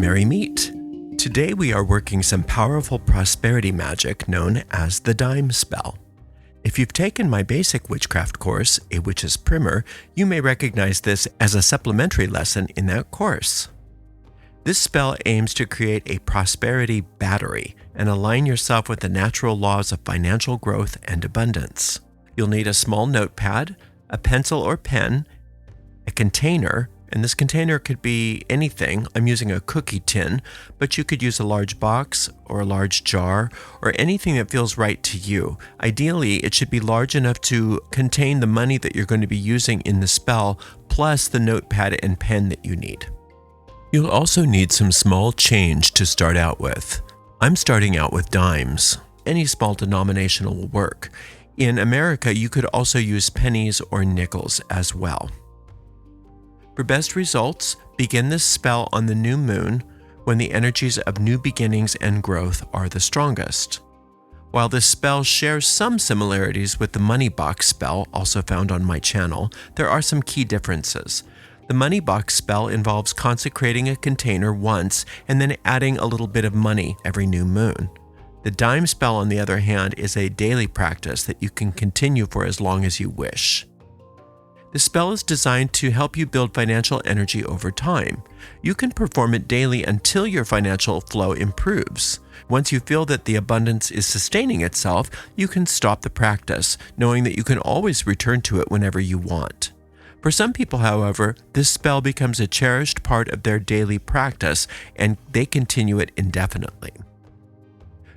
Merry Meet. Today we are working some powerful prosperity magic known as the dime spell. If you've taken my basic witchcraft course, A Witch's Primer, you may recognize this as a supplementary lesson in that course. This spell aims to create a prosperity battery and align yourself with the natural laws of financial growth and abundance. You'll need a small notepad, a pencil or pen, a container, and this container could be anything. I'm using a cookie tin, but you could use a large box or a large jar or anything that feels right to you. Ideally, it should be large enough to contain the money that you're going to be using in the spell, plus the notepad and pen that you need. You'll also need some small change to start out with. I'm starting out with dimes. Any small denomination will work. In America, you could also use pennies or nickels as well. For best results, begin this spell on the new moon when the energies of new beginnings and growth are the strongest. While this spell shares some similarities with the money box spell also found on my channel, there are some key differences. The money box spell involves consecrating a container once and then adding a little bit of money every new moon. The dime spell, on the other hand, is a daily practice that you can continue for as long as you wish. The spell is designed to help you build financial energy over time. You can perform it daily until your financial flow improves. Once you feel that the abundance is sustaining itself, you can stop the practice, knowing that you can always return to it whenever you want. For some people, however, this spell becomes a cherished part of their daily practice, and they continue it indefinitely.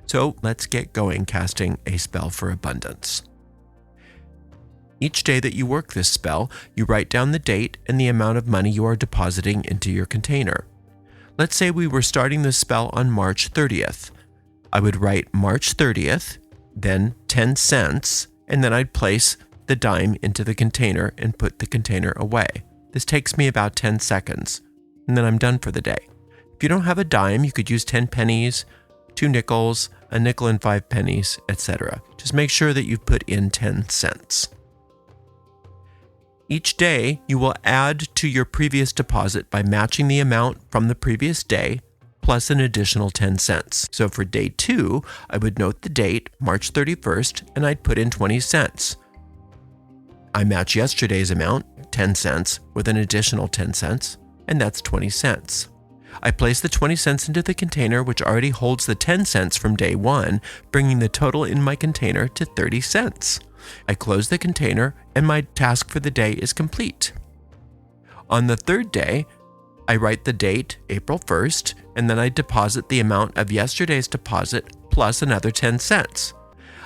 So let's get going casting a spell for abundance. Each day that you work this spell, you write down the date and the amount of money you are depositing into your container. Let's say we were starting this spell on March 30th. I would write March 30th, then 10 cents, and then I'd place the dime into the container and put the container away. This takes me about 10 seconds, and then I'm done for the day. If you don't have a dime, you could use 10 pennies, 2 nickels, a nickel and 5 pennies, etc. Just make sure that you've put in 10 cents. Each day, you will add to your previous deposit by matching the amount from the previous day plus an additional 10 cents. So for day 2, I would note the date, March 31st, and I'd put in 20 cents. I match yesterday's amount, 10 cents, with an additional 10 cents, and that's 20 cents. I place the 20 cents into the container, which already holds the 10 cents from day 1, bringing the total in my container to 30 cents. I close the container, and my task for the day is complete. On the third day, I write the date, April 1st, and then I deposit the amount of yesterday's deposit plus another 10 cents.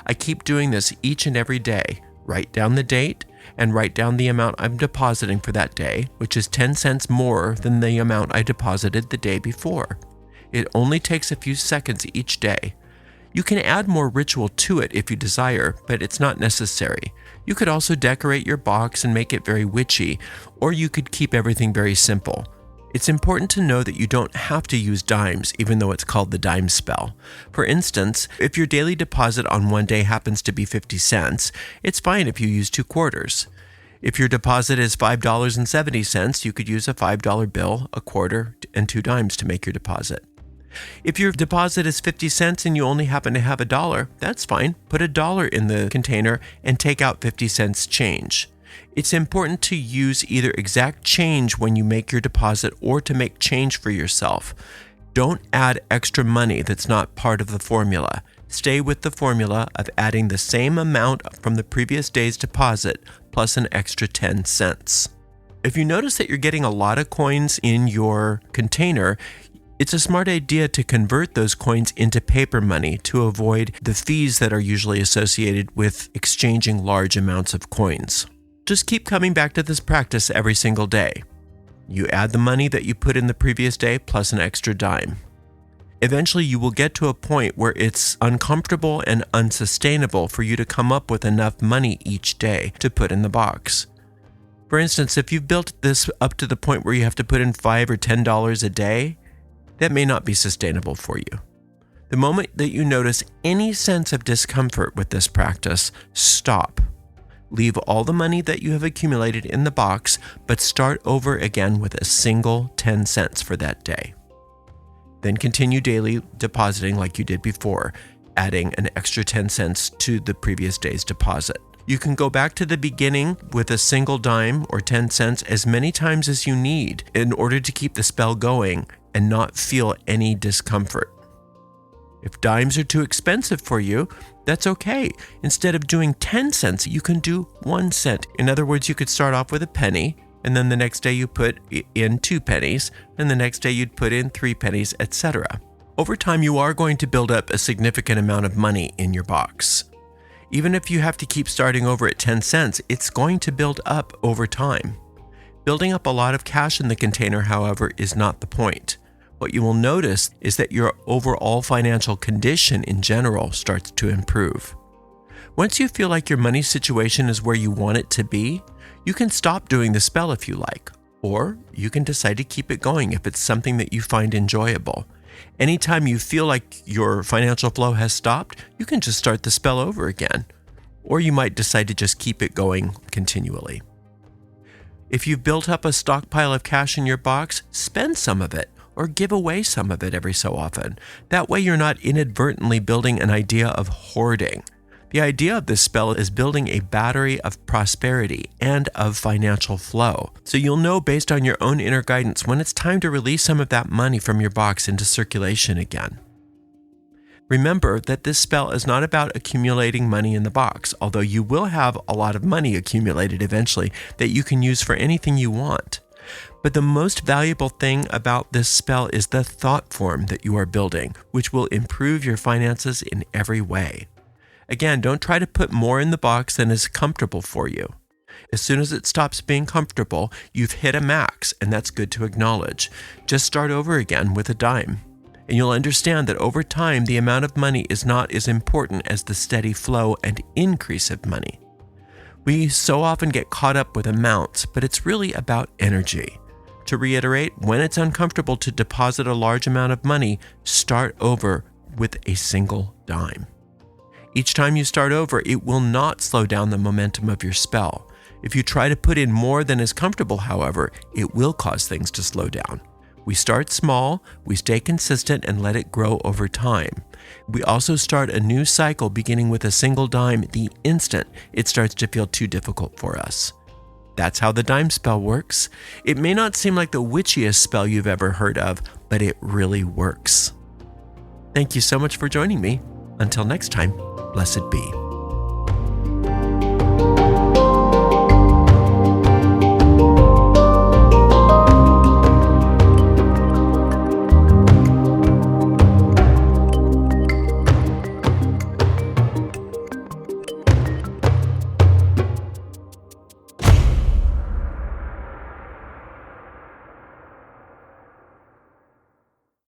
I keep doing this each and every day. Write down the date and write down the amount I'm depositing for that day, which is 10 cents more than the amount I deposited the day before. It only takes a few seconds each day. You can add more ritual to it if you desire, but it's not necessary. You could also decorate your box and make it very witchy, or you could keep everything very simple. It's important to know that you don't have to use dimes, even though it's called the dime spell. For instance, if your daily deposit on one day happens to be 50 cents, it's fine if you use 2 quarters. If your deposit is $5.70, you could use a $5 bill, a quarter, and 2 dimes to make your deposit. If your deposit is 50 cents and you only happen to have $1, that's fine. Put $1 in the container and take out 50 cents change. It's important to use either exact change when you make your deposit or to make change for yourself. Don't add extra money that's not part of the formula. Stay with the formula of adding the same amount from the previous day's deposit plus an extra 10 cents. If you notice that you're getting a lot of coins in your container, it's a smart idea to convert those coins into paper money to avoid the fees that are usually associated with exchanging large amounts of coins. Just keep coming back to this practice every single day. You add the money that you put in the previous day plus an extra dime. Eventually, you will get to a point where it's uncomfortable and unsustainable for you to come up with enough money each day to put in the box. For instance, if you've built this up to the point where you have to put in $5 or $10 a day, that may not be sustainable for you. The moment that you notice any sense of discomfort with this practice, stop. Leave all the money that you have accumulated in the box, but start over again with a single 10 cents for that day. Then continue daily depositing like you did before, adding an extra 10 cents to the previous day's deposit. You can go back to the beginning with a single dime or 10 cents as many times as you need in order to keep the spell going and not feel any discomfort. If dimes are too expensive for you, that's okay. Instead of doing 10 cents, you can do 1 cent. In other words, you could start off with a penny, and then the next day you put in 2 pennies, and the next day you'd put in 3 pennies, etc. Over time, you are going to build up a significant amount of money in your box. Even if you have to keep starting over at 10 cents, it's going to build up over time. Building up a lot of cash in the container, however, is not the point. What you will notice is that your overall financial condition in general starts to improve. Once you feel like your money situation is where you want it to be, you can stop doing the spell if you like, or you can decide to keep it going if it's something that you find enjoyable. Anytime you feel like your financial flow has stopped, you can just start the spell over again, or you might decide to just keep it going continually. If you've built up a stockpile of cash in your box, spend some of it, or give away some of it every so often. That way you're not inadvertently building an idea of hoarding. The idea of this spell is building a battery of prosperity and of financial flow. So you'll know based on your own inner guidance when it's time to release some of that money from your box into circulation again. Remember that this spell is not about accumulating money in the box, although you will have a lot of money accumulated eventually that you can use for anything you want. But the most valuable thing about this spell is the thought form that you are building, which will improve your finances in every way. Again, don't try to put more in the box than is comfortable for you. As soon as it stops being comfortable, you've hit a max, and that's good to acknowledge. Just start over again with a dime. And you'll understand that over time, the amount of money is not as important as the steady flow and increase of money. We so often get caught up with amounts, but it's really about energy. To reiterate, when it's uncomfortable to deposit a large amount of money, start over with a single dime. Each time you start over, it will not slow down the momentum of your spell. If you try to put in more than is comfortable, however, it will cause things to slow down. We start small, we stay consistent, and let it grow over time. We also start a new cycle beginning with a single dime the instant it starts to feel too difficult for us. That's how the dime spell works. It may not seem like the witchiest spell you've ever heard of, but it really works. Thank you so much for joining me. Until next time, blessed be.